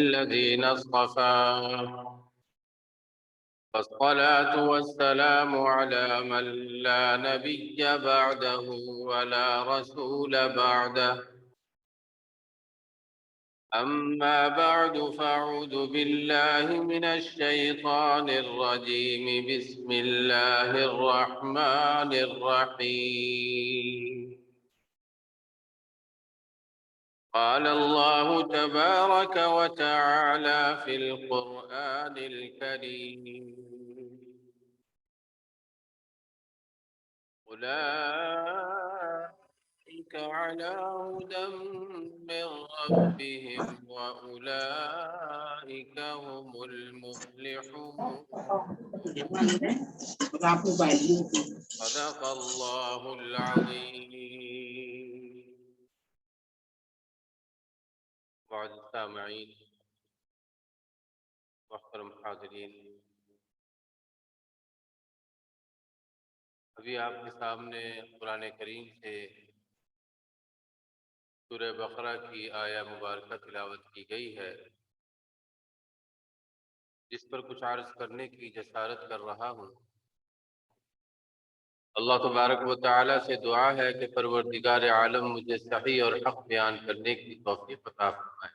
الذين اصطفى والصلاة والسلام على من لا نبي بعده ولا رسول بعده أما بعد فأعوذ بالله من الشيطان الرجيم بسم الله الرحمن الرحيم قال الله تبارك وتعالى في القرآن الكريم أولئك على هدى من ربهم وأولئك هم المفلحون صدق الله العظيم. معزز سامعین، محترم حاضرین، ابھی آپ کے سامنے قرآن کریم سے سورہ بقرہ کی آیہ مبارکہ تلاوت کی گئی ہے، جس پر کچھ عرض کرنے کی جسارت کر رہا ہوں۔ اللہ تبارک و تعالی سے دعا ہے کہ پروردگار عالم مجھے صحیح اور حق بیان کرنے کی توفیق عطا فرمائے،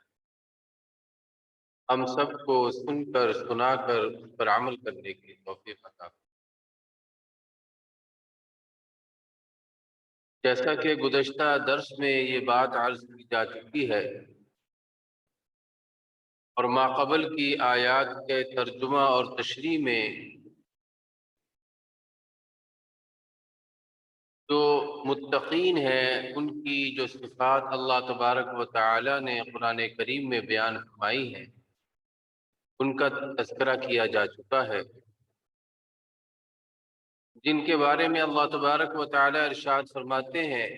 ہم سب کو سن کر سنا کر اس پر عمل کرنے کی توفیق عطا فرمائے۔ جیسا کہ گزشتہ درس میں یہ بات عرض کی جا چکی ہے اور ماقبل کی آیات کے ترجمہ اور تشریح میں جو متقین ہیں ان کی جو صفات اللہ تبارک و تعالی نے قرآن کریم میں بیان فرمائی ہیں، ان کا تذکرہ کیا جا چکا ہے، جن کے بارے میں اللہ تبارک و تعالی ارشاد فرماتے ہیں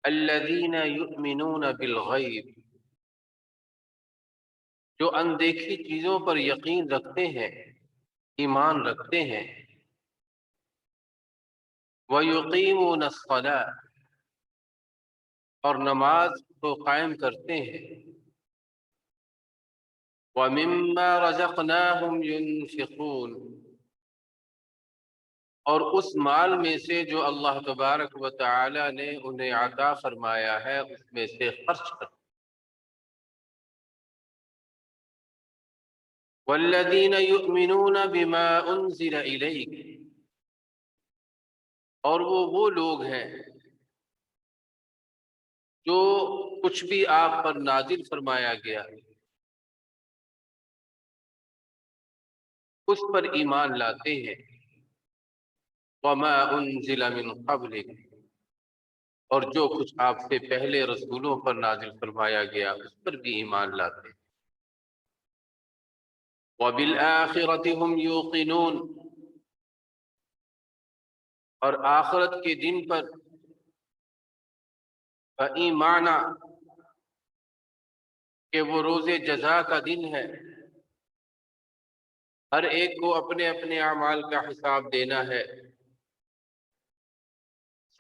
الذین یؤمنون بالغیب، جو اندیکھی چیزوں پر یقین رکھتے ہیں، ایمان رکھتے ہیں، وَيُقِيمُونَ الصَّلَاةَ، اور نماز کو قائم کرتے ہیں، وَمِمَّا رَزَقْنَاهُمْ يُنْفِقُونَ، اور اس مال میں سے جو اللہ تبارک و تعالی نے انہیں عطا فرمایا ہے اس میں سے خرچ کرتے۔ وَالَّذِينَ يُؤْمِنُونَ بِمَا أُنزِلَ إِلَيْكَ، اور وہ لوگ ہیں جو کچھ بھی آپ پر نازل فرمایا گیا اس پر ایمان لاتے ہیں، وَمَا أُنزِلَ مِن قَبْلِكَ، اور جو کچھ آپ سے پہلے رسولوں پر نازل فرمایا گیا اس پر بھی ایمان لاتے ہیں، وَبِالْآخِرَةِ هُمْ يُوقِنُونَ، اور آخرت کے دن پر ایمان کہ وہ روز جزا کا دن ہے، ہر ایک کو اپنے اپنے اعمال کا حساب دینا ہے،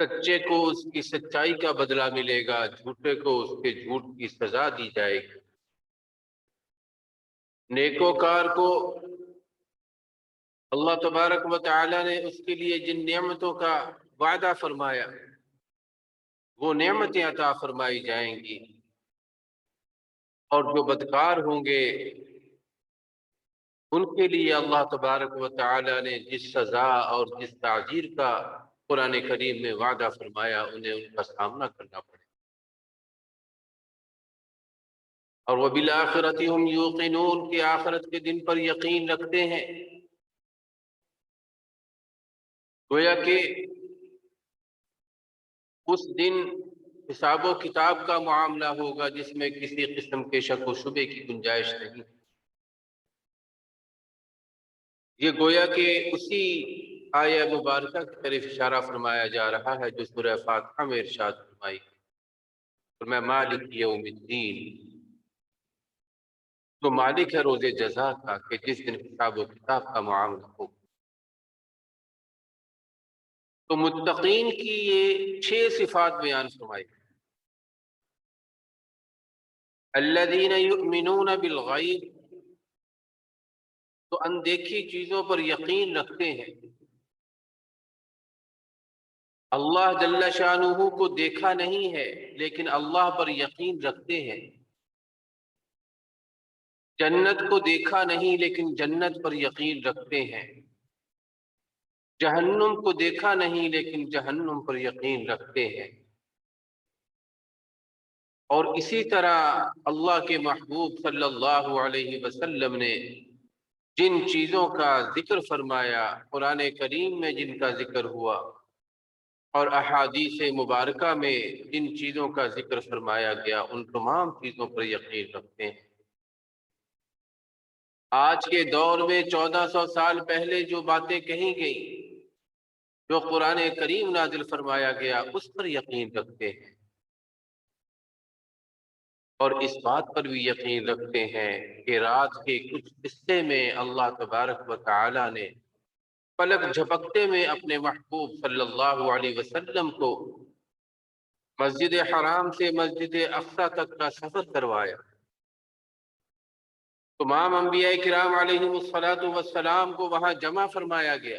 سچے کو اس کی سچائی کا بدلہ ملے گا، جھوٹے کو اس کے جھوٹ کی سزا دی جائے گی۔ نیکوکار کو اللہ تبارک و تعالی نے اس کے لیے جن نعمتوں کا وعدہ فرمایا وہ نعمتیں عطا فرمائی جائیں گی، اور جو بدکار ہوں گے ان کے لیے اللہ تبارک و تعالی نے جس سزا اور جس تعزیر کا قرآن کریم میں وعدہ فرمایا انہیں ان کا سامنا کرنا پڑے۔ اور وَبِالْآخِرَةِ هُمْ يُوقِنُونَ، کہ آخرت کے دن پر یقین رکھتے ہیں، گویا کہ اس دن حساب و کتاب کا معاملہ ہوگا جس میں کسی قسم کے شک و شبے کی گنجائش نہیں۔ یہ گویا کہ اسی آیہ مبارکہ کی طرف اشارہ فرمایا جا رہا ہے جو سورہ فاتحہ میں ارشاد فرمائی، فرمایا مالک یوم الدین، تو مالک ہے روز جزا کا کہ جس دن حساب و کتاب کا معاملہ ہو۔ تو متقین کی یہ 6 صفات بیان فرمائی، الذین یؤمنون بالغیب، تو اندیکھی چیزوں پر یقین رکھتے ہیں۔ اللہ جل شانہ کو دیکھا نہیں ہے لیکن اللہ پر یقین رکھتے ہیں۔ جنت کو دیکھا نہیں لیکن جنت پر یقین رکھتے ہیں۔ جہنم کو دیکھا نہیں لیکن جہنم پر یقین رکھتے ہیں۔ اور اسی طرح اللہ کے محبوب صلی اللہ علیہ وسلم نے جن چیزوں کا ذکر فرمایا، قرآن کریم میں جن کا ذکر ہوا اور احادیث مبارکہ میں جن چیزوں کا ذکر فرمایا گیا، ان تمام چیزوں پر یقین رکھتے ہیں۔ آج کے دور میں 1400 سال پہلے جو باتیں کہی گئیں، جو قرآن کریم نازل فرمایا گیا، اس پر یقین رکھتے ہیں، اور اس بات پر بھی یقین رکھتے ہیں کہ رات کے کچھ حصے میں اللہ تبارک و تعالی نے پلک جھپکتے میں اپنے محبوب صلی اللہ علیہ وسلم کو مسجد حرام سے مسجد اقصی تک کا سفر کروایا۔ تمام انبیاء کرام علیہم الصلاۃ والسلام کو وہاں جمع فرمایا گیا،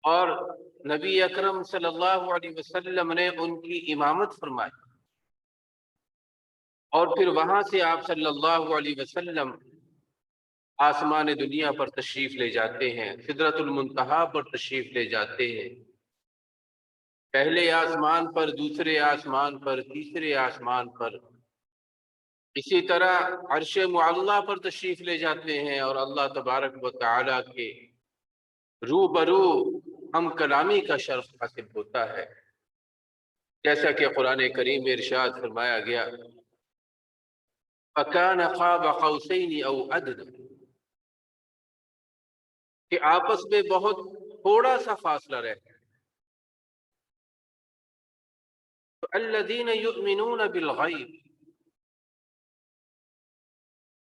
اور نبی اکرم صلی اللہ علیہ وسلم نے ان کی امامت فرمائی، اور پھر وہاں سے آپ صلی اللہ علیہ وسلم آسمان دنیا پر تشریف لے جاتے ہیں، سدرۃ المنتہا پر تشریف لے جاتے ہیں، پہلے آسمان پر، دوسرے آسمان پر، تیسرے آسمان پر، اسی طرح عرش معلیٰ پر تشریف لے جاتے ہیں، اور اللہ تبارک و تعالی کے روبرو ہم کلامی کا شرف حاصل ہوتا ہے، جیسا کہ قرآن کریم میں ارشاد فرمایا گیا، فَكَانَ قَابَ قَوْسَيْنِ أَوْ أَدْنَىٰ، کہ آپس میں بہت تھوڑا سا فاصلہ رہتا ہے۔ تو الذین یؤمنون بالغیب،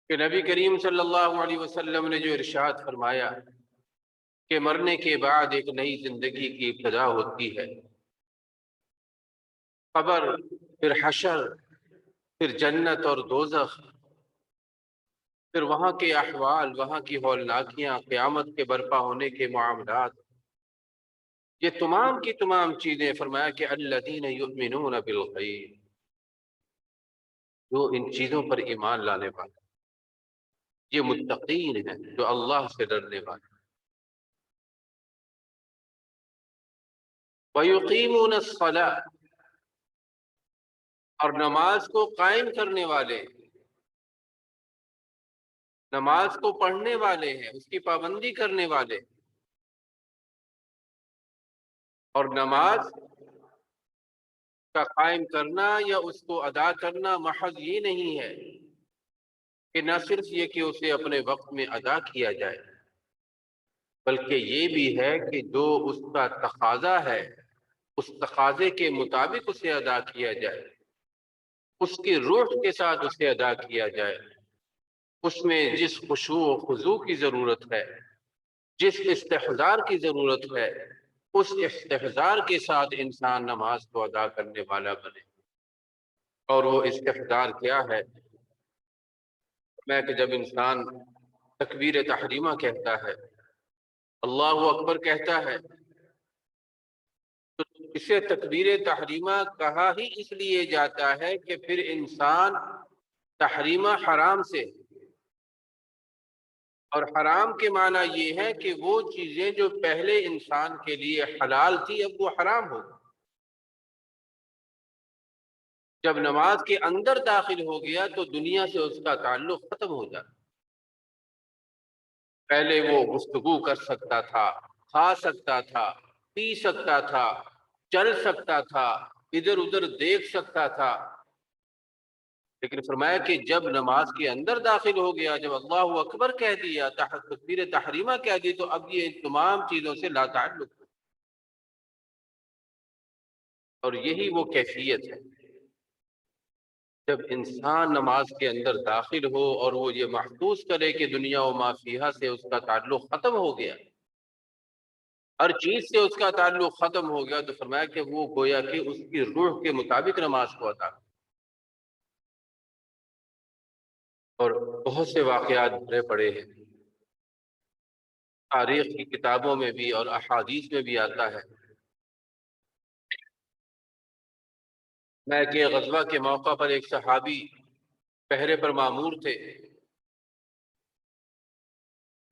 کہ نبی کریم صلی اللہ علیہ وسلم نے جو ارشاد فرمایا کہ مرنے کے بعد ایک نئی زندگی کی ابتدا ہوتی ہے، قبر، پھر حشر، پھر جنت اور دوزخ، پھر وہاں کے احوال، وہاں کی ہولناکیاں، قیامت کے برپا ہونے کے معاملات، یہ تمام کی تمام چیزیں فرمایا کہ الذین یؤمنون بالغیب، جو ان چیزوں پر ایمان لانے والے، یہ متقین ہیں، جو اللہ سے ڈرنے والے۔ وَيُقِيمُونَ الصَّلَاةَ، اور نماز کو قائم کرنے والے، نماز کو پڑھنے والے ہیں، اس کی پابندی کرنے والے۔ اور نماز کا قائم کرنا یا اس کو ادا کرنا محض یہ نہیں ہے کہ نہ صرف یہ کہ اسے اپنے وقت میں ادا کیا جائے، بلکہ یہ بھی ہے کہ جو اس کا تقاضا ہے، اس تقاضے کے مطابق اسے ادا کیا جائے، اس کی روح کے ساتھ اسے ادا کیا جائے، اس میں جس خشوع و خضوع کی ضرورت ہے، جس استحضار کی ضرورت ہے، اس استحضار کے ساتھ انسان نماز کو ادا کرنے والا بنے۔ اور وہ استحضار کیا ہے؟ میں کہ جب انسان تکبیر تحریمہ کہتا ہے، اللہ اکبر کہتا ہے، تو اسے تکبیر تحریمہ کہا ہی اس لیے جاتا ہے کہ پھر انسان تحریمہ حرام سے، اور حرام کے معنی یہ ہے کہ وہ چیزیں جو پہلے انسان کے لیے حلال تھی اب وہ حرام ہو گئی۔ جب نماز کے اندر داخل ہو گیا تو دنیا سے اس کا تعلق ختم ہو جاتا۔ پہلے وہ گفتگو کر سکتا تھا، کھا سکتا تھا، پی سکتا تھا، چل سکتا تھا، ادھر ادھر دیکھ سکتا تھا، لیکن فرمایا کہ جب نماز کے اندر داخل ہو گیا، جب اللہ اکبر کہہ دیا، تکبیر تحریمہ کہہ دی، تو اب یہ تمام چیزوں سے لا تعلق ہے۔ اور یہی وہ کیفیت ہے جب انسان نماز کے اندر داخل ہو اور وہ یہ محسوس کرے کہ دنیا و ما فیہا سے اس کا تعلق ختم ہو گیا، ہر چیز سے اس کا تعلق ختم ہو گیا، تو فرمایا کہ وہ گویا کہ اس کی روح کے مطابق نماز کو ادا کرے۔ اور بہت سے واقعات بھرے پڑے ہیں، تاریخ کی کتابوں میں بھی اور احادیث میں بھی آتا ہے۔ میں کہ غزوہ کے موقع پر ایک صحابی پہرے پر مامور تھے،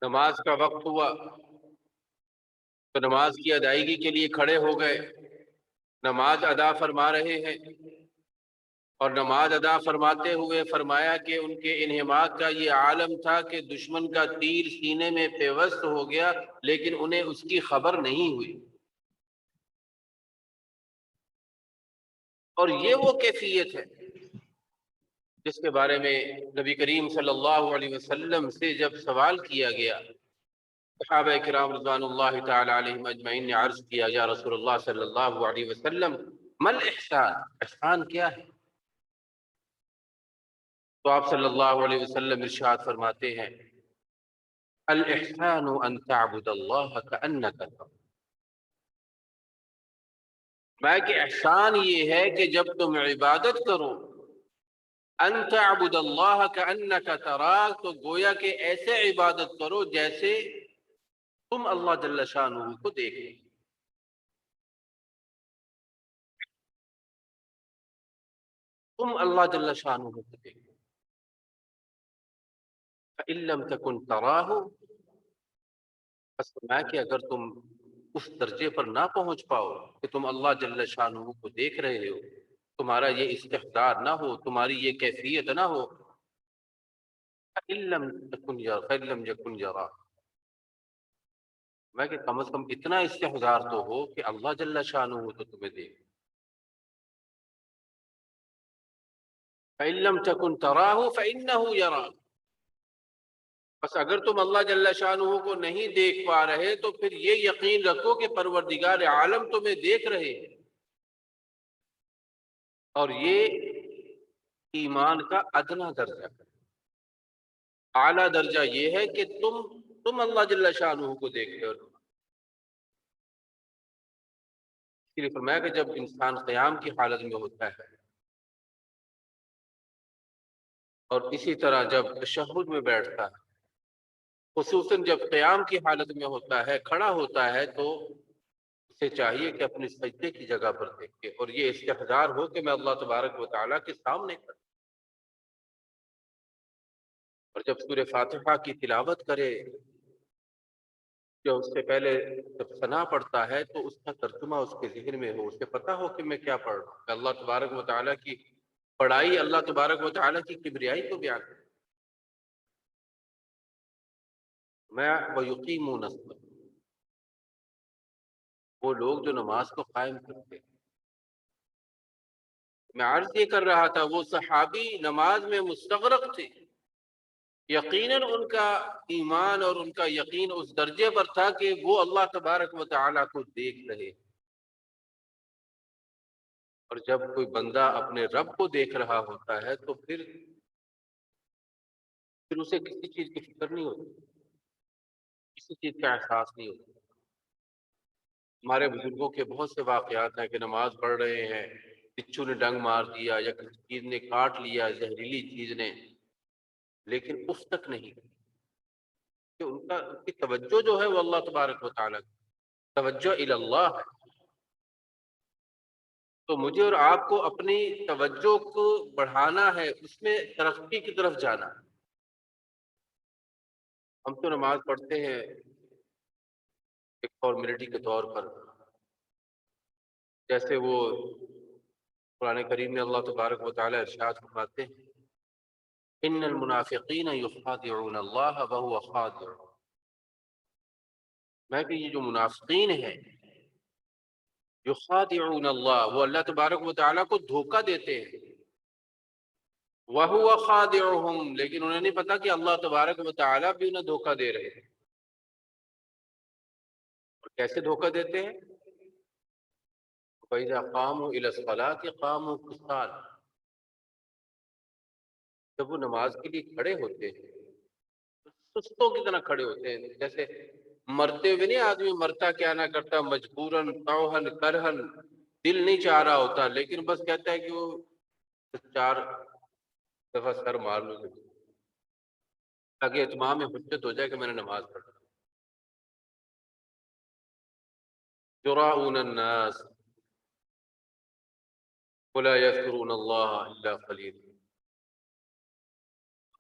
نماز کا وقت ہوا تو نماز کی ادائیگی کے لیے کھڑے ہو گئے، نماز ادا فرما رہے ہیں، اور نماز ادا فرماتے ہوئے فرمایا کہ ان کے انہماک کا یہ عالم تھا کہ دشمن کا تیر سینے میں پیوست ہو گیا، لیکن انہیں اس کی خبر نہیں ہوئی۔ اور یہ وہ کیفیت ہے جس کے بارے میں نبی کریم صلی اللہ علیہ وسلم سے جب سوال کیا گیا، صحابہ کرام رضوان اللہ تعالی علیہم اجمعین نے عرض کیا، یا رسول اللہ صلی اللہ علیہ وسلم مل احسان، احسان کیا ہے؟ تو آپ صلی اللہ علیہ وسلم ارشاد فرماتے ہیں، الاحسان ان تعبد اللہ کانک تراه۔ میں کہ احسان یہ ہے کہ جب تم عبادت کرو، ان تعبد اللہ کانک تراه، تو گویا کہ ایسے عبادت کرو جیسے تم اللہ جل شانہ کو دیکھو۔ تم اللہ جل شانہ کو دیکھو۔ فإن لم تكن تراه، بس میں کہ اگر تم اس درجے پر نہ پہنچ پاؤ کہ تم اللہ جل شانہ کو دیکھ رہے ہو، تمہارا یہ استحضار نہ ہو، تمہاری یہ کیفیت نہ ہو، فإن لم يكن يراه، میں کہ کم از کم اتنا استحضار تو ہو کہ اللہ جل شانہ تو تمہیں دیکھ۔ فإن لم تكن تراه فإنه يراك، بس اگر تم اللہ جل شانہ کو نہیں دیکھ پا رہے تو پھر یہ یقین رکھو کہ پروردگار عالم تمہیں دیکھ رہے ہیں۔ اور یہ ایمان کا ادنا درجہ ہے۔ اعلیٰ درجہ یہ ہے کہ تم اللہ جل شانہ کو دیکھ رہے ہو۔ اس لیے فرمایا کہ جب انسان قیام کی حالت میں ہوتا ہے، اور اسی طرح جب تشہد میں بیٹھتا ہے، خصوصاً جب قیام کی حالت میں ہوتا ہے، کھڑا ہوتا ہے، تو اسے چاہیے کہ اپنے سجدے کی جگہ پر دیکھے اور یہ استحضار ہو کہ میں اللہ تبارک و تعالیٰ کے سامنے کھڑا۔ اور جب سورہ فاتحہ کی تلاوت کرے، جو اس سے پہلے جب ثنا پڑھتا ہے تو اس کا ترجمہ اس کے ذہن میں ہو، اسے پتہ ہو کہ میں کیا پڑھ رہا ہوں، کہ اللہ تبارک و تعالیٰ کی پڑھائی اللہ تبارک و تعالیٰ کی کبریائی کو بیان کرے۔ میں وَيُقِيمُونَ الصَّلَاةَ، وہ لوگ جو نماز کو قائم کرتے ہیں۔ میں عرض یہ کر رہا تھا، وہ صحابی نماز میں مستغرق تھے، یقیناً ان کا ایمان اور ان کا یقین اس درجے پر تھا کہ وہ اللہ تبارک و تعالیٰ کو دیکھ رہے۔ اور جب کوئی بندہ اپنے رب کو دیکھ رہا ہوتا ہے تو پھر اسے کسی چیز کی فکر نہیں ہوتی، کسی چیز کا احساس نہیں ہوتا۔ ہمارے بزرگوں کے بہت سے واقعات ہیں کہ نماز پڑھ رہے ہیں، بچھو نے ڈنگ مار دیا یا کسی چیز نے کاٹ لیا، زہریلی چیز نے، لیکن اس تک نہیں کہ ان کی توجہ جو ہے وہ اللہ تبارک و تعالیٰ کی توجہ الی اللہ ہے۔ تو مجھے اور آپ کو اپنی توجہ کو بڑھانا ہے، اس میں ترقی کی طرف جانا ہے۔ ہم تو نماز پڑھتے ہیں ایک فارمیلٹی کے طور پر، جیسے وہ قرآن کریم میں اللہ تبارک و تعالیٰ ارشاد فرماتے ہیں، ان المنافقین یخادعون اللہ وهو خادعهم، میں کہ یہ جو منافقین ہیں، یخادعون اللہ، وہ اللہ تبارک و تعالیٰ کو دھوکہ دیتے ہیں، وهو خادعهم، لیکن انہیں نہیں پتا کہ اللہ تبارک و تعالیٰ بھی انہیں دھوکہ دے رہے ہیں۔ اور کیسے دھوکہ دیتے ہیں؟ فَإِذَا قَامُوا إِلَى الصَّلَاةِ قَامُوا كُسَالَىٰ، جب وہ نماز کے لیے کھڑے ہوتے ہیں تو سستوں کی طرح کھڑے ہوتے ہیں، جیسے مرتے ہوئے نہیں، آدمی مرتا کیا نہ کرتا، مجبوراً توہن کرہن، دل نہیں چاہ رہا ہوتا، لیکن بس کہتا ہے کہ وہ چار دفعہ سر مار لوں گے۔ تاکہ اتمام حجت ہو جائے کہ میں نے نماز پڑھی. یراؤون الناس ولا یذکرون اللہ الا قلیلا.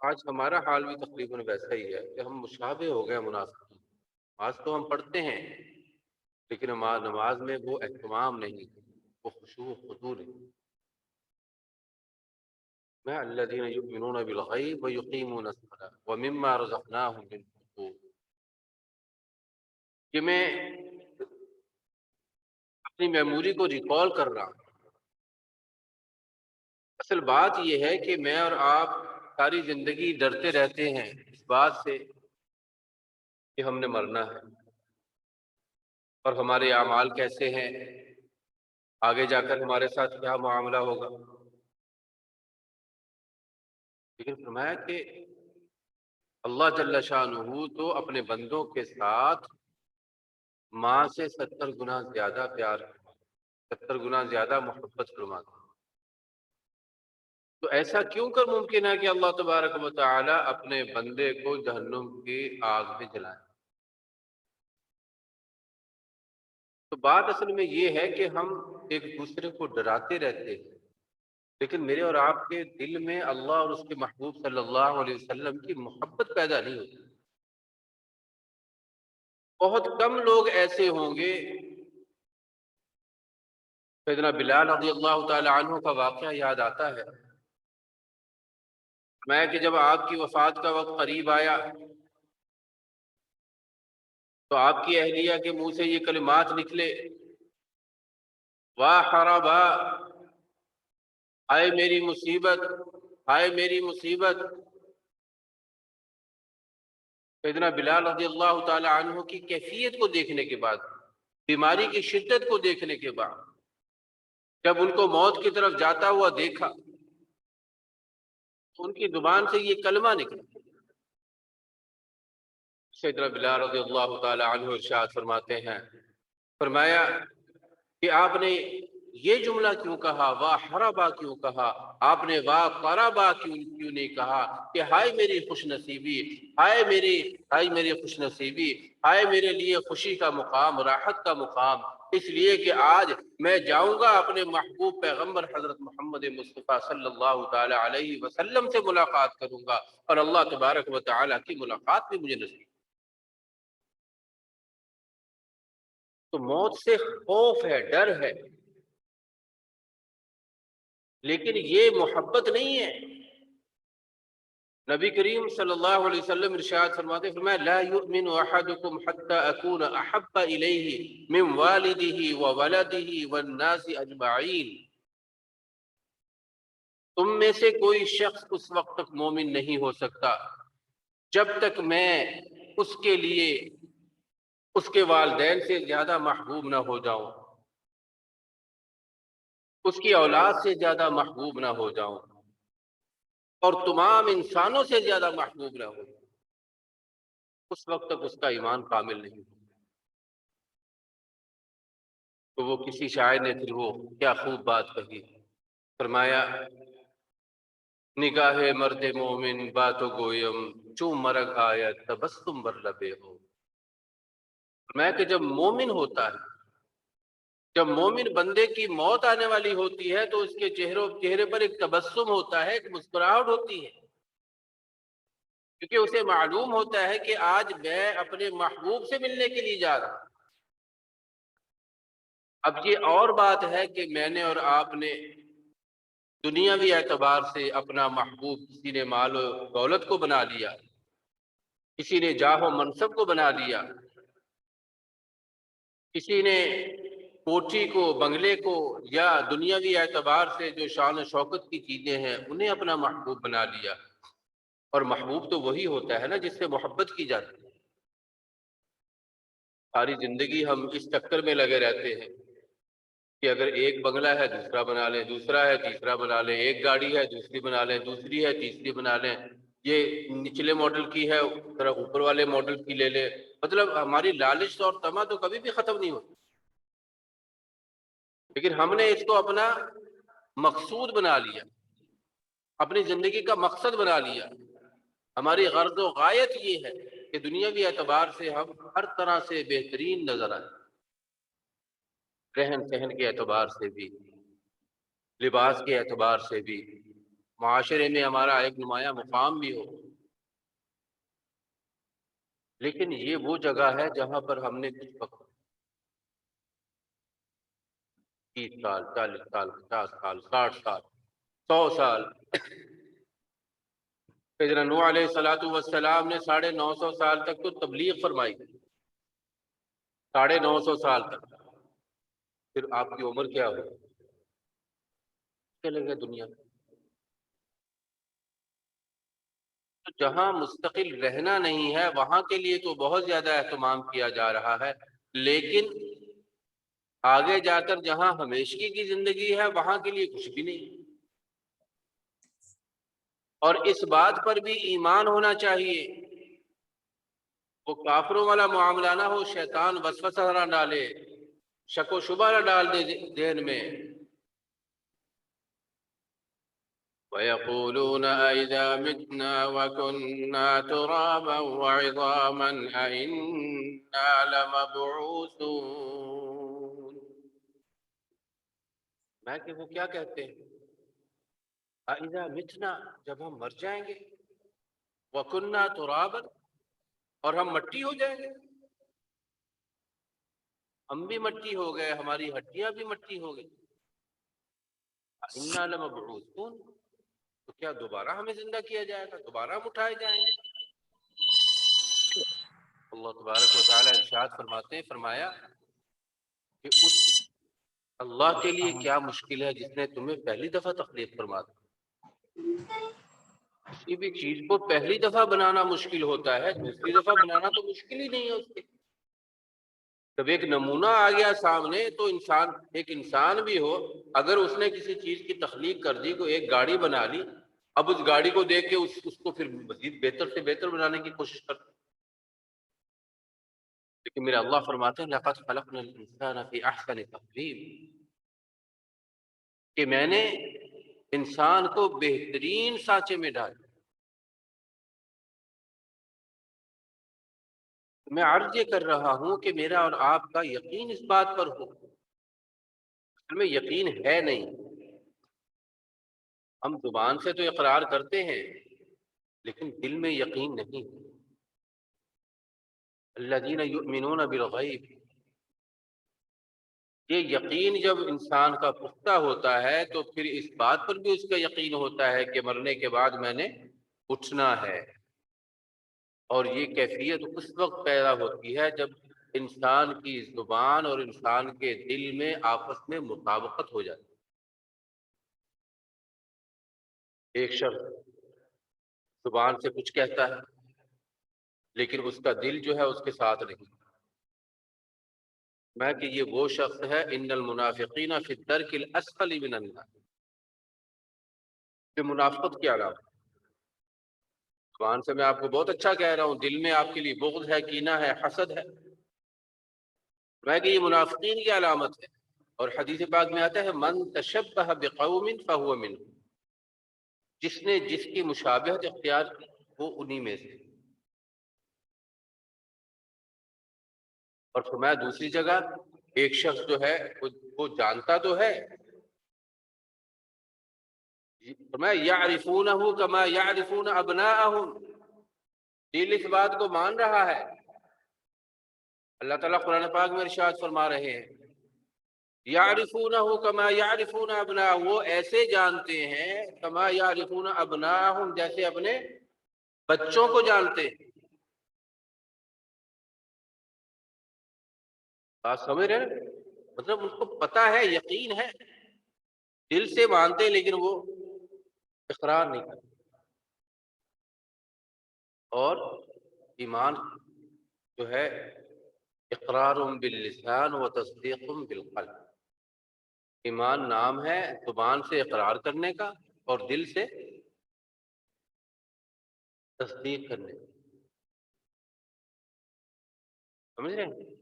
آج ہمارا حال بھی تقریباً ویسا ہی ہے کہ ہم مشابہ ہو گئے منافقین. نماز تو ہم پڑھتے ہیں لیکن نماز میں وہ اہتمام نہیں، وہ خشوع و خضوع نہیں. میں الذین یؤمنون بالغیب ویقیمون الصلاۃ ومما رزقناہم ينفقون. کہ میں اپنی میموری کو ریکال کر رہا ہوں. اصل بات یہ ہے کہ میں اور آپ ساری زندگی ڈرتے رہتے ہیں اس بات سے کہ ہم نے مرنا ہے اور ہمارے اعمال کیسے ہیں، آگے جا کر ہمارے ساتھ کیا معاملہ ہوگا. لیکن فرمایا کہ اللہ جل شانہ تو اپنے بندوں کے ساتھ ماں سے 70 گنا زیادہ پیار، 70 گنا زیادہ محبت فرماتا. تو ایسا کیوں کر ممکن ہے کہ اللہ تبارک و تعالی اپنے بندے کو جہنم کی آگ میں جلائے؟ تو بات اصل میں یہ ہے کہ ہم ایک دوسرے کو ڈراتے رہتے ہیں لیکن میرے اور آپ کے دل میں اللہ اور اس کے محبوب صلی اللہ علیہ وسلم کی محبت پیدا نہیں ہوتی. بہت کم لوگ ایسے ہوں گے. سیدنا بلال رضی اللہ تعالی عنہ کا واقعہ یاد آتا ہے. میں کہ جب آپ کی وفات کا وقت قریب آیا تو آپ کی اہلیہ کے منہ سے یہ کلمات نکلے، واہ حربا، ہائے میری مصیبت، ہائے میری مصیبت. سیدنا بلال رضی اللہ تعالی عنہ کی کیفیت کو دیکھنے کے بعد، بیماری کی شدت کو دیکھنے کے بعد، جب ان کو موت کی طرف جاتا ہوا دیکھا تو ان کی زبان سے یہ کلمہ نکلا. سیدنا بلال رضی اللہ تعالی عنہ ارشاد فرماتے ہیں، فرمایا کہ آپ نے یہ جملہ کیوں کہا، واہ حربا کیوں کہا، آپ نے واہ قربا کیوں نہیں کہا کہ ہائے میری خوش نصیبی، ہائے میری خوش نصیبی، ہائے میرے لیے خوشی کا مقام، راحت کا مقام. اس لیے کہ آج میں جاؤں گا اپنے محبوب پیغمبر حضرت محمد مصطفیٰ صلی اللہ تعالی علیہ وسلم سے ملاقات کروں گا اور اللہ تبارک و تعالی کی ملاقات بھی مجھے نصیب. تو موت سے خوف ہے، ڈر ہے، لیکن یہ محبت نہیں ہے. نبی کریم صلی اللہ علیہ وسلم ارشاد فرماتے، فرمایا لا یؤمن احدکم حتی اکون احب الیہ من والدہ وولدہ والناس اجمعین. تم میں سے کوئی شخص اس وقت تک مومن نہیں ہو سکتا جب تک میں اس کے لیے اس کے والدین سے زیادہ محبوب نہ ہو جاؤں، اس کی اولاد سے زیادہ محبوب نہ ہو جاؤں اور تمام انسانوں سے زیادہ محبوب نہ ہو. اس وقت تک اس کا ایمان کامل نہیں ہو. تو وہ کسی شاعر نے پھر وہ کیا خوب بات کہی، فرمایا نگاہ مرد مومن باتو گویم چوں مرگ آیت تبسم بر لبے ہو. میں کہ جب مومن ہوتا ہے، جب مومن بندے کی موت آنے والی ہوتی ہے تو اس کے چہرے پر ایک تبسم ہوتا ہے، ایک مسکراہٹ ہوتی ہے، کیونکہ اسے معلوم ہوتا ہے کہ آج میں اپنے محبوب سے ملنے کے لیے جا رہا ہوں. اب یہ اور بات ہے کہ میں نے اور آپ نے دنیاوی اعتبار سے اپنا محبوب کسی نے مال و دولت کو بنا لیا، کسی نے جاہ و منصب کو بنا لیا، کسی نے کوٹھی کو، بنگلے کو، یا دنیاوی اعتبار سے جو شان و شوکت کی چیزیں ہیں انہیں اپنا محبوب بنا لیا. اور محبوب تو وہی ہوتا ہے نا جس سے محبت کی جاتی ہے. ساری زندگی ہم اس چکر میں لگے رہتے ہیں کہ اگر ایک بنگلہ ہے دوسرا بنا لیں، دوسرا ہے تیسرا بنا لیں، ایک گاڑی ہے دوسری بنا لیں، دوسری ہے تیسری بنا لیں، یہ نچلے ماڈل کی ہے ذرا اوپر والے ماڈل کی لے لیں. مطلب ہماری لالچ اور طمع تو کبھی بھی ختم نہیں ہوتی، لیکن ہم نے اس کو اپنا مقصود بنا لیا، اپنی زندگی کا مقصد بنا لیا. ہماری غرض و غایت یہ ہے کہ دنیاوی اعتبار سے ہم ہر طرح سے بہترین نظر آئیں، رہن سہن کے اعتبار سے بھی، لباس کے اعتبار سے بھی، معاشرے میں ہمارا ایک نمایاں مقام بھی ہو۔ لیکن یہ وہ جگہ ہے جہاں پر ہم نے کچھ وقت 30 سال، 40 سال، 50 سال، 60 سال، 100 سال، سیدنا نوح علیہ السلام نے 950 سال تک تو تبلیغ فرمائی، 950 سال تک۔ پھر آپ کی عمر کیا ہو؟ چلے گئے دنیا میں۔ تو جہاں مستقل رہنا نہیں ہے وہاں کے لیے تو بہت زیادہ اہتمام کیا جا رہا ہے، لیکن آگے جا کر جہاں ہمیشگی کی زندگی ہے وہاں کے لیے کچھ بھی نہیں۔ اور اس بات پر بھی ایمان ہونا چاہیے، وہ کافروں والا معاملہ نہ ہو، شیطان وسوسہ نہ ڈالے، شک و شبہ نہ ڈال دے ذہن میں۔ وَيَقُولُونَ أَإِذَا مِتْنَا وَكُنَّا تُرَابًا وَعِظَامًا أَإِنَّا لَمَبْعُوثُونَ۔ میں کہ وہ کیا کہتے ہیں؟ أَإِذَا مِتْنَا، جب ہم مر جائیں گے، وَكُنَّا تُرَابًا، اور ہم مٹی ہو جائیں گے، ہم بھی مٹی ہو گئے، ہماری ہڈیاں بھی مٹی ہو گئی، انا لمبعوثون، تو کیا دوبارہ ہمیں زندہ کیا جائے گا، دوبارہ ہم اٹھائے جائیں گے؟ اللہ تبارک و تعالی ارشاد فرماتے ہیں، فرمایا کہ اس اللہ کے لیے کیا مشکل ہے جس نے تمہیں پہلی دفعہ تخلیق فرما دی۔ کسی بھی چیز کو پہلی دفعہ بنانا مشکل ہوتا ہے، دوسری دفعہ بنانا تو مشکل ہی نہیں ہے اس کے۔ جب ایک نمونہ آ گیا سامنے تو ایک انسان بھی ہو، اگر اس نے کسی چیز کی تخلیق کر دی، کوئی ایک گاڑی بنا لی، اب اس گاڑی کو دیکھ کے اس کو پھر مزید بہتر سے بہتر بنانے کی کوشش کرتا، لیکن میرے اللہ فرماتے ہیں لَقَدْ خَلَقْنَا الْإِنسَانَ فِي أَحْسَنِ تَقْوِيمٍ، کہ میں نے انسان کو بہترین سانچے میں ڈالا۔ میں عرض یہ کر رہا ہوں کہ میرا اور آپ کا یقین اس بات پر ہو، اصل میں یقین ہے نہیں، ہم زبان سے تو اقرار کرتے ہیں لیکن دل میں یقین نہیں۔ الذین یؤمنون بالغیب، یہ یقین جب انسان کا پختہ ہوتا ہے تو پھر اس بات پر بھی اس کا یقین ہوتا ہے کہ مرنے کے بعد میں نے اٹھنا ہے، اور یہ کیفیت اس وقت پیدا ہوتی ہے جب انسان کی زبان اور انسان کے دل میں آپس میں مطابقت ہو جاتی ہے۔ ایک شخص زبان سے کچھ کہتا ہے لیکن اس کا دل جو ہے اس کے ساتھ نہیں، میں کہ یہ وہ شخص ہے ان المنافقین فی الدرک الاسفل من النار، یہ منافقت کی علامت۔ زبان سے میں آپ کو بہت اچھا کہہ رہا ہوں، دل میں آپ کے لیے بغض ہے، کینہ ہے، حسد ہے، میں کہ یہ منافقین کی علامت ہے۔ اور حدیث پاک میں آتا ہے من تشبہ بقوم فہو منہم، جس نے جس کی مشابہت اختیار کی وہ انہی میں سے۔ اور فرمایا دوسری جگہ ایک شخص جو ہے وہ جانتا تو ہے، فرمایا یعرفونہ کما یعرفون ابناءہم، دل اس بات کو مان رہا ہے۔ اللہ تعالیٰ قرآن پاک میں ارشاد فرما رہے ہیں یعرفونہ کما یعرفون ابناءہم، وہ ایسے جانتے ہیں کما یعرفون ابناءہم، جیسے اپنے بچوں کو جانتے ہیں۔ بات سمجھ رہے ہیں؟ مطلب ان کو پتہ ہے، یقین ہے، دل سے مانتے لیکن وہ اقرار نہیں کرتے۔ اور ایمان جو ہے اقرار باللسان و تصدیق بالقلب، ایمان نام ہے زبان سے اقرار کرنے کا اور دل سے تصدیق کرنے کا، سمجھ رہے ہیں؟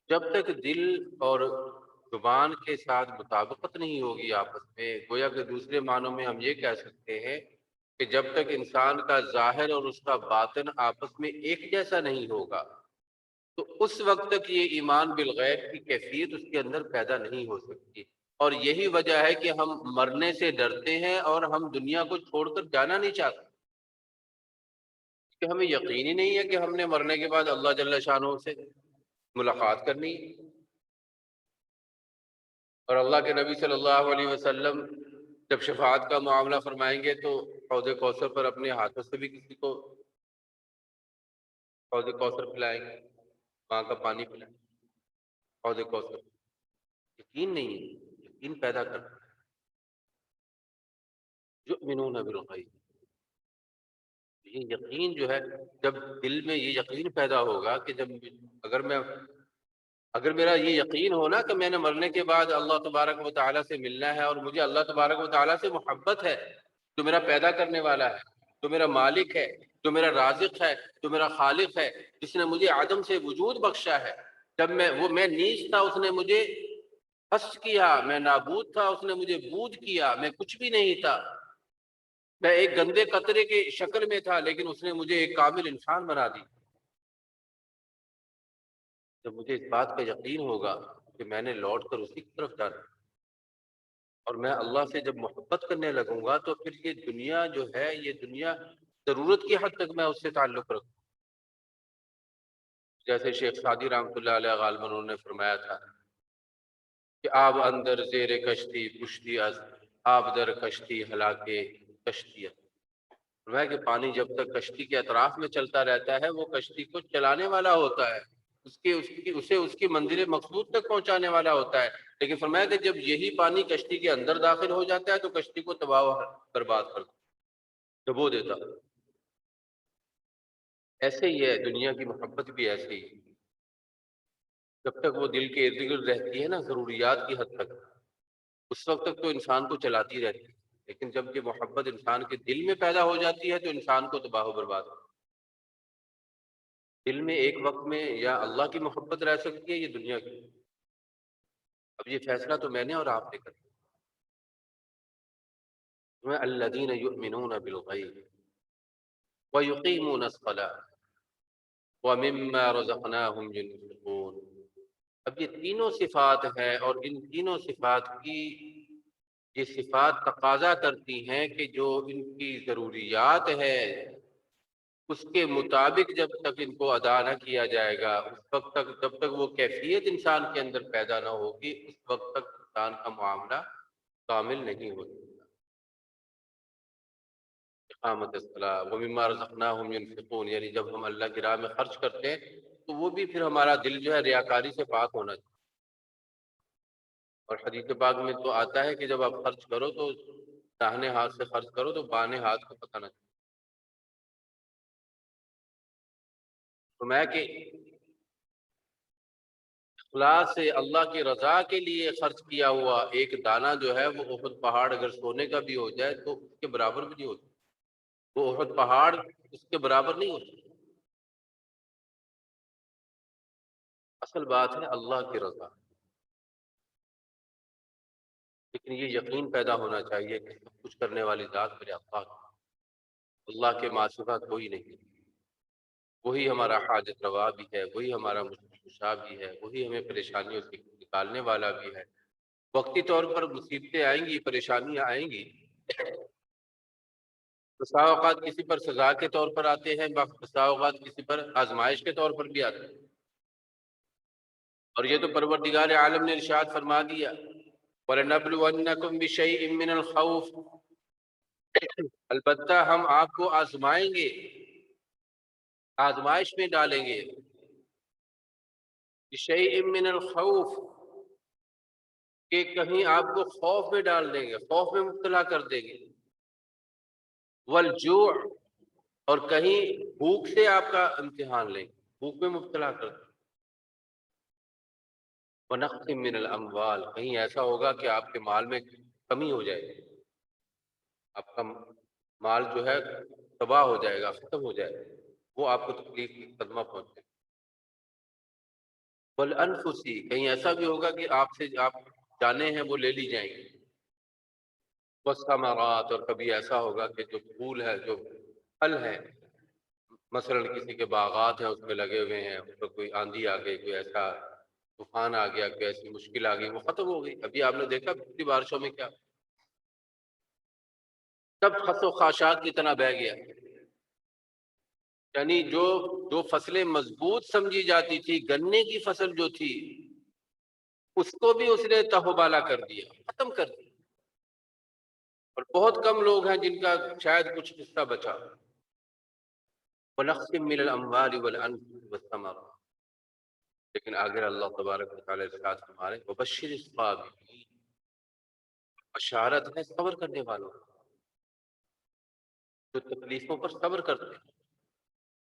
جب تک دل اور زبان کے ساتھ مطابقت نہیں ہوگی آپس میں، گویا کہ دوسرے معنوں میں ہم یہ کہہ سکتے ہیں کہ جب تک انسان کا ظاہر اور اس کا باطن آپس میں ایک جیسا نہیں ہوگا تو اس وقت تک یہ ایمان بالغیب کی کیفیت اس کے اندر پیدا نہیں ہو سکتی۔ اور یہی وجہ ہے کہ ہم مرنے سے ڈرتے ہیں اور ہم دنیا کو چھوڑ کر جانا نہیں چاہتے، کہ ہمیں یقین ہی نہیں ہے کہ ہم نے مرنے کے بعد اللہ جل شانہ سے ملاقات کرنی ہے۔ اور اللہ کے نبی صلی اللہ علیہ وسلم جب شفاعت کا معاملہ فرمائیں گے تو حوض کوثر پر اپنے ہاتھوں سے بھی کسی کو حوض کوثر پلائیں گے، وہاں کا پانی پلائیں گے، حوض کوثر۔ یقین نہیں ہے، یقین پیدا کرنا یؤمنون بالغیب۔ یہ یقین جو ہے، جب دل میں یہ یقین پیدا ہوگا کہ جب اگر میں اگر میرا یہ یقین ہونا کہ میں نے مرنے کے بعد اللہ تبارک و تعالیٰ سے ملنا ہے اور مجھے اللہ تبارک و تعالیٰ سے محبت ہے، جو میرا پیدا کرنے والا ہے، جو میرا مالک ہے، جو میرا رازق ہے، جو میرا خالق ہے، جس نے مجھے عدم سے وجود بخشا ہے، جب میں نیز تھا اس نے مجھے ہست کیا، میں نابود تھا اس نے مجھے بود کیا، میں کچھ بھی نہیں تھا، میں ایک گندے قطرے کی شکل میں تھا لیکن اس نے مجھے ایک کامل انسان بنا دی۔ جب مجھے اس بات کا یقین ہوگا کہ میں نے لوٹ کر اسی کی طرف جانا ہے اور میں اللہ سے جب محبت کرنے لگوں گا تو پھر یہ دنیا جو ہے، یہ دنیا ضرورت کی حد تک میں اس سے تعلق رکھوں، جیسے شیخ سعدی رحمۃ اللہ علیہ غالباً انہوں نے فرمایا تھا کہ آب اندر زیر کشتی پشتی از، آب در کشتی ہلاکے کشتی است۔ فرمایا کہ پانی جب تک کشتی کے اطراف میں چلتا رہتا ہے وہ کشتی کو چلانے والا ہوتا ہے، اسے اس کی منزل مقصود تک پہنچانے والا ہوتا ہے، لیکن فرمایا کہ جب یہی پانی کشتی کے اندر داخل ہو جاتا ہے تو کشتی کو تباہ و برباد کر ڈبو دیتا۔ ایسے ہی ہے دنیا کی محبت بھی ایسے ہی ہے۔ جب تک وہ دل کے ارد گرد رہتی ہے نا ضروریات کی حد تک، اس وقت تک تو انسان کو چلاتی رہتی ہے، لیکن جب یہ محبت انسان کے دل میں پیدا ہو جاتی ہے تو انسان کو تباہ و برباد۔ دل میں ایک وقت میں یا اللہ کی محبت رہ سکتی ہے یا دنیا کی۔ اب یہ فیصلہ تو میں نے اور آپ نے کرنا ہے۔ الذین یؤمنون بالغیب ویقیمون الصلاۃ ومما رزقناہم ينفقون۔ اب یہ تینوں صفات ہیں اور ان تینوں صفات کی یہ صفات تقاضا کرتی ہیں کہ جو ان کی ضروریات ہے اس کے مطابق جب تک ان کو ادا نہ کیا جائے گا، اس وقت تک جب تک وہ کیفیت انسان کے اندر پیدا نہ ہوگی، اس وقت تک انسان کا معاملہ کامل نہیں ہو سکتا۔ اقامت الصلاۃ ومما رزقناہم ينفقون، یعنی جب ہم اللہ کی راہ میں خرچ کرتے ہیں تو وہ بھی پھر ہمارا دل جو ہے ریاکاری سے پاک ہونا چاہیے۔ اور حدیث پاک میں تو آتا ہے کہ جب آپ خرچ کرو تو داہنے ہاتھ سے خرچ کرو تو بائیں ہاتھ کو پتہ نہ چلے۔ تو میں کہ اخلاص سے اللہ کی رضا کے لیے خرچ کیا ہوا ایک دانہ جو ہے وہ احد پہاڑ اگر سونے کا بھی ہو جائے تو اس کے برابر بھی نہیں ہوتا، وہ احد پہاڑ اس کے برابر نہیں ہوتا۔ اصل بات ہے اللہ کی رضا، لیکن یہ یقین پیدا ہونا چاہیے کہ سب کچھ کرنے والی ذات میرے اللہ کے مع سوا کوئی نہیں، وہی ہمارا حاجت روا بھی ہے، وہی ہمارا مشکل کشا بھی ہے، وہی ہمیں پریشانیوں سے نکالنے والا بھی ہے۔ وقتی طور پر مصیبتیں آئیں گی، پریشانیاں آئیں گی، بسا اوقات کسی پر سزا کے طور پر آتے ہیں، بسا اوقات کسی پر آزمائش کے طور پر بھی آتے ہیں، اور یہ تو پروردگار عالم نے ارشاد فرما دیا وَلَنَبْلُوَنَّكُمْ بِشَيْءٍ مِّنَ الْخَوْفِ، البتہ ہم آپ کو آزمائیں گے، آزمائش میں ڈالیں گے، بِشَيْءٍ مِّنَ الْخَوْفِ، کہ کہیں آپ کو خوف میں ڈال دیں گے، خوف میں مبتلا کر دیں گے، والجوع، اور کہیں بھوک سے آپ کا امتحان لیں گے، بھوک میں مبتلا کر دیں گے، ونقص من الاموال، کہیں ایسا ہوگا کہ آپ کے مال میں کمی ہو جائے گی، آپ کا مال جو ہے تباہ ہو جائے گا، ختم ہو جائے گا، وہ آپ کو تکلیف کی صدمہ پہنچے گا، والانفسی، کہیں ایسا بھی ہوگا کہ آپ سے آپ جانیں ہیں وہ لے لی جائیں گی، والثمرات، اور کبھی ایسا ہوگا کہ جو پھول ہے، جو پھل ہے، مثلا کسی کے باغات ہیں اس میں لگے ہوئے ہیں، اس پر کوئی آندھی آ گئی، کوئی ایسا طوفان آ گیا، کوئی ایسی مشکل آ گئی، وہ ختم ہو گئی۔ ابھی آپ نے دیکھا پچھلی بارشوں میں کیا سب خس و خاشاک کی طرح بہہ گیا، یعنی جو فصلیں مضبوط سمجھی جاتی تھی، گنے کی فصل جو تھی، اس کو بھی اس نے تہو بالا کر دیا، ختم کر دیا، اور بہت کم لوگ ہیں جن کا شاید کچھ حصہ بچا۔ وَنَقْصٍ مِّنَ الْأَمْوَالِ وَالْأَنفُسِ وَالثَّمَرَاتِ، لیکن آگے اللہ تبارک و تعالیٰ ارشاد فرمائے وَبَشِّرِ الصَّابِرِينَ، بشارت ہے صبر کرنے والوں کو، جو تکلیفوں پر صبر کرتے ہیں۔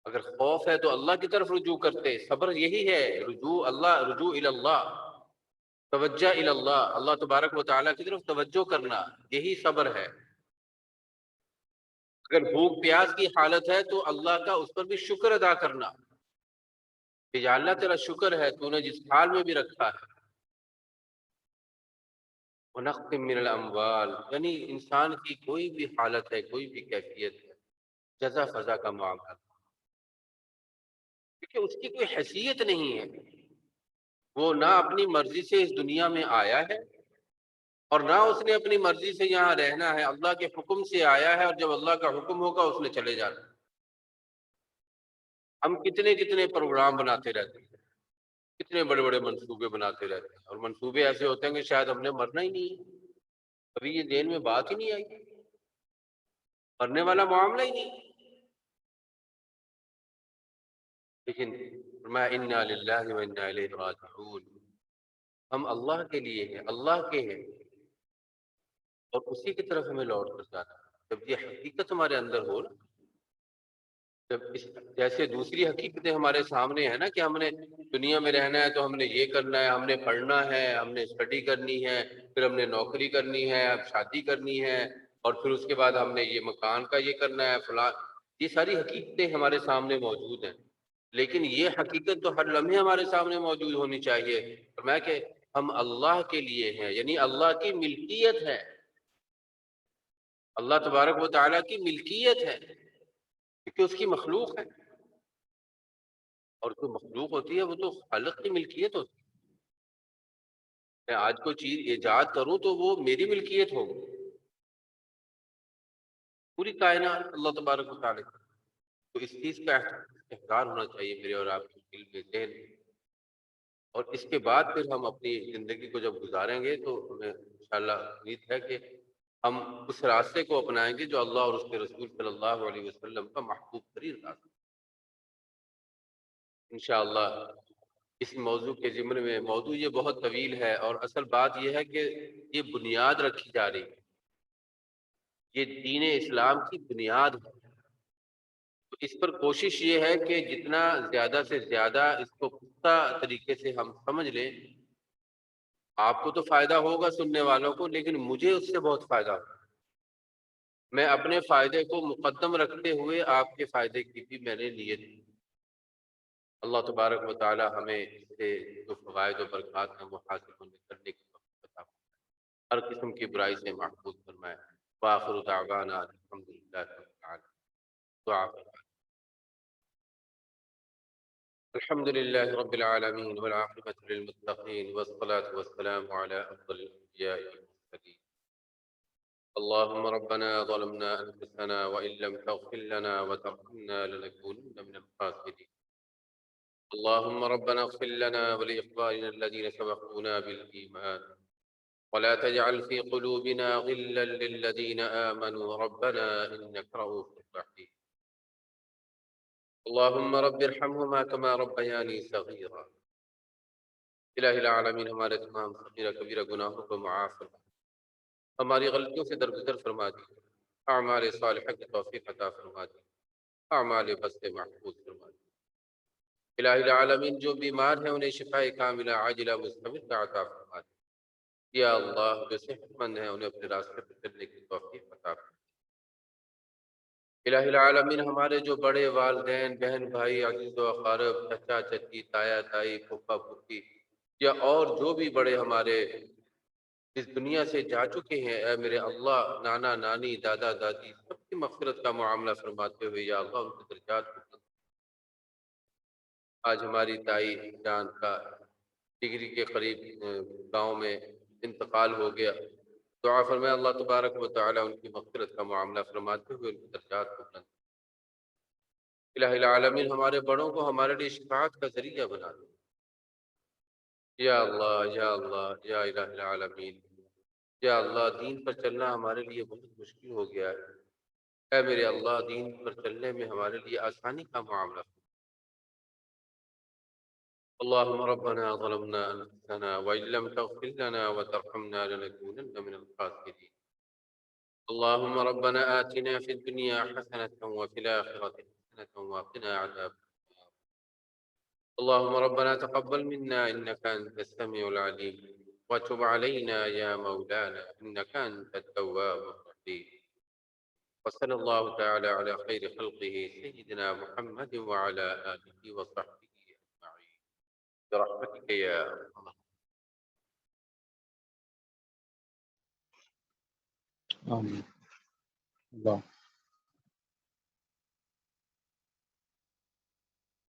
اگر خوف ہے تو اللہ کی طرف رجوع کرتے، صبر یہی ہے، رجوع اللہ، رجوع الی اللہ، توجہ الی اللہ، اللہ تبارک و تعالیٰ کی طرف توجہ کرنا، یہی صبر ہے۔ اگر بھوک پیاس کی حالت ہے تو اللہ کا اس پر بھی شکر ادا کرنا کہ یا اللہ تیرا شکر ہے، تو نے جس حال میں بھی رکھا ہے۔ وَنَقْصٍ مِّنَ الْأَمْوَالِ، یعنی انسان کی کوئی بھی حالت ہے، کوئی بھی کیفیت ہے، جزا فضا کا معاملہ، کیونکہ اس کی کوئی حیثیت نہیں ہے، وہ نہ اپنی مرضی سے اس دنیا میں آیا ہے اور نہ اس نے اپنی مرضی سے یہاں رہنا ہے، اللہ کے حکم سے آیا ہے، اور جب اللہ کا حکم ہوگا اس نے چلے جانا۔ ہم کتنے کتنے پروگرام بناتے رہتے ہیں، کتنے بڑے بڑے منصوبے بناتے رہتے ہیں، اور منصوبے ایسے ہوتے ہیں کہ شاید ہم نے مرنا ہی نہیں ہے، کبھی یہ ذہن میں بات ہی نہیں آئی، مرنے والا معاملہ ہی نہیں۔ لیکن فرمایا انا للہ و انا الیہ راجعون، ہم اللہ کے لیے ہیں، اللہ کے ہیں، اور اسی کی طرف ہمیں لوٹ کر جانا ہے۔ جب یہ حقیقت ہمارے اندر ہو نا، جب جیسے دوسری حقیقتیں ہمارے سامنے ہیں نا کہ ہم نے دنیا میں رہنا ہے تو ہم نے یہ کرنا ہے، ہم نے پڑھنا ہے، ہم نے اسٹڈی کرنی ہے، پھر ہم نے نوکری کرنی ہے، اب شادی کرنی ہے، اور پھر اس کے بعد ہم نے یہ مکان کا یہ کرنا ہے فلاں، یہ ساری حقیقتیں ہمارے سامنے موجود ہیں۔ لیکن یہ حقیقت تو ہر لمحے ہمارے سامنے موجود ہونی چاہیے، فرمایا کہ ہم اللہ کے لیے ہیں، یعنی اللہ کی ملکیت ہے، اللہ تبارک و تعالیٰ کی ملکیت ہے، کیونکہ اس کی مخلوق ہے، اور جو مخلوق ہوتی ہے وہ تو خالق کی ملکیت ہوتی ہے۔ میں آج کوئی چیز ایجاد کروں تو وہ میری ملکیت ہوگی، پوری کائنات اللہ تبارک و تعالیٰ کی۔ تو اس چیز کا احترام ہونا چاہیے میرے اور آپ کے دل میں، ذہن میں، اور اس کے بعد پھر ہم اپنی زندگی کو جب گزاریں گے تو ہمیں انشاءاللہ امید ہے کہ ہم اس راستے کو اپنائیں گے جو اللہ اور اس کے رسول صلی اللہ علیہ وسلم کا محبوب ترین راستہ انشاءاللہ۔ اس موضوع کے ضمن میں، موضوع یہ بہت طویل ہے، اور اصل بات یہ ہے کہ یہ بنیاد رکھی جا رہی ہے، یہ دین اسلام کی بنیاد ہے، تو اس پر کوشش یہ ہے کہ جتنا زیادہ سے زیادہ اس کو پختہ طریقے سے ہم سمجھ لیں، آپ کو تو فائدہ ہوگا سننے والوں کو، لیکن مجھے اس سے بہت فائدہ ہوگا۔ میں اپنے فائدے کو مقدم رکھتے ہوئے آپ کے فائدے کی بھی میں نے نیت کی۔ اللہ تبارک و تعالی ہمیں اس سے جو فوائد و برکات ہیں وہ حاصل کرنے کی توفیق عطا فرمائے، ہر قسم کی برائی سے محفوظ فرمائے۔ وآخر دعوانا الحمد للہ رب العالمین۔ دعا فرمائے۔ الحمد للہ رب العالمین والعاقبۃ للمتقین والصلاة والسلام علی افضل الانبیاء والمرسلین۔ اللهم ربنا ظلمنا انفسنا وان لم تغفر لنا وترحمنا لنكونن من الخاسرين۔ اللهم ربنا اغفر لنا ولإخواننا الذين سبقونا بالإيمان ولا تجعل في قلوبنا غلا للذين آمنوا ربنا إنك رؤوف رحيم۔ اللهم رب ارحمهما كما ربياني صغيرا۔ الہ العالمین، ہمارے تمام صغیرہ کبیرہ گناہوں کو معاف فرما، ہماری غلطیوں سے درگزر فرما دی، اعمال صالحہ کی توفیق عطا فرما دی، اعمال بس سے محفوظ فرما دی۔ الہ العالمین، جو بیمار ہیں انہیں شفاء کاملہ عاجلہ مستمرہ عطا فرما دی۔ یا اللہ، جو صحت مند ہیں انہیں اپنے راستے پر چلنے کی توفیق عطا فرما دی۔ الہ العالمین، ہمارے جو بڑے والدین، بہن بھائی، عزیز و اقارب، چچا چچی، تایا تائی، پھوپھا پھوپھی، یا اور جو بھی بڑے ہمارے اس دنیا سے جا چکے ہیں، اے میرے اللہ نانا نانی دادا دادی سب کی مغفرت کا معاملہ فرماتے ہوئے یا اللہ ان کے درجات کو بلند۔ آج ہماری تائی جان کا ڈگری کے قریب گاؤں میں انتقال ہو گیا، دعا فرمائے اللہ تبارک و تعالی ان کی مغفرت کا معاملہ فرماتے ہوئے ان کے درجات کو بلند۔ الہ العالمین ہمارے بڑوں کو ہمارے لیے شفاعت کا ذریعہ بنا دے، یا اللہ یا اللہ یا الہ العالمین، یا اللہ دین پر چلنا ہمارے لیے بہت مشکل ہو گیا ہے، اے میرے اللہ دین پر چلنے میں ہمارے لیے آسانی کا معاملہ۔ اللهم ربنا ظلمنا أنفسنا وإن لم تغفر لنا وترحمنا لنكونن من الخاسرين. اللهم ربنا آتنا في الدنيا حسنة وفي الآخرة حسنة وقنا عذاب النار. اللهم ربنا تقبل منا إنك أنت السميع العليم وتب علينا يا مولانا إنك أنت التواب الرحيم. وصلى الله تعالى على خير خلقه سيدنا محمد وعلى آله وصحبه أجمعين برحمتك يا أرحم آمین۔ اللہ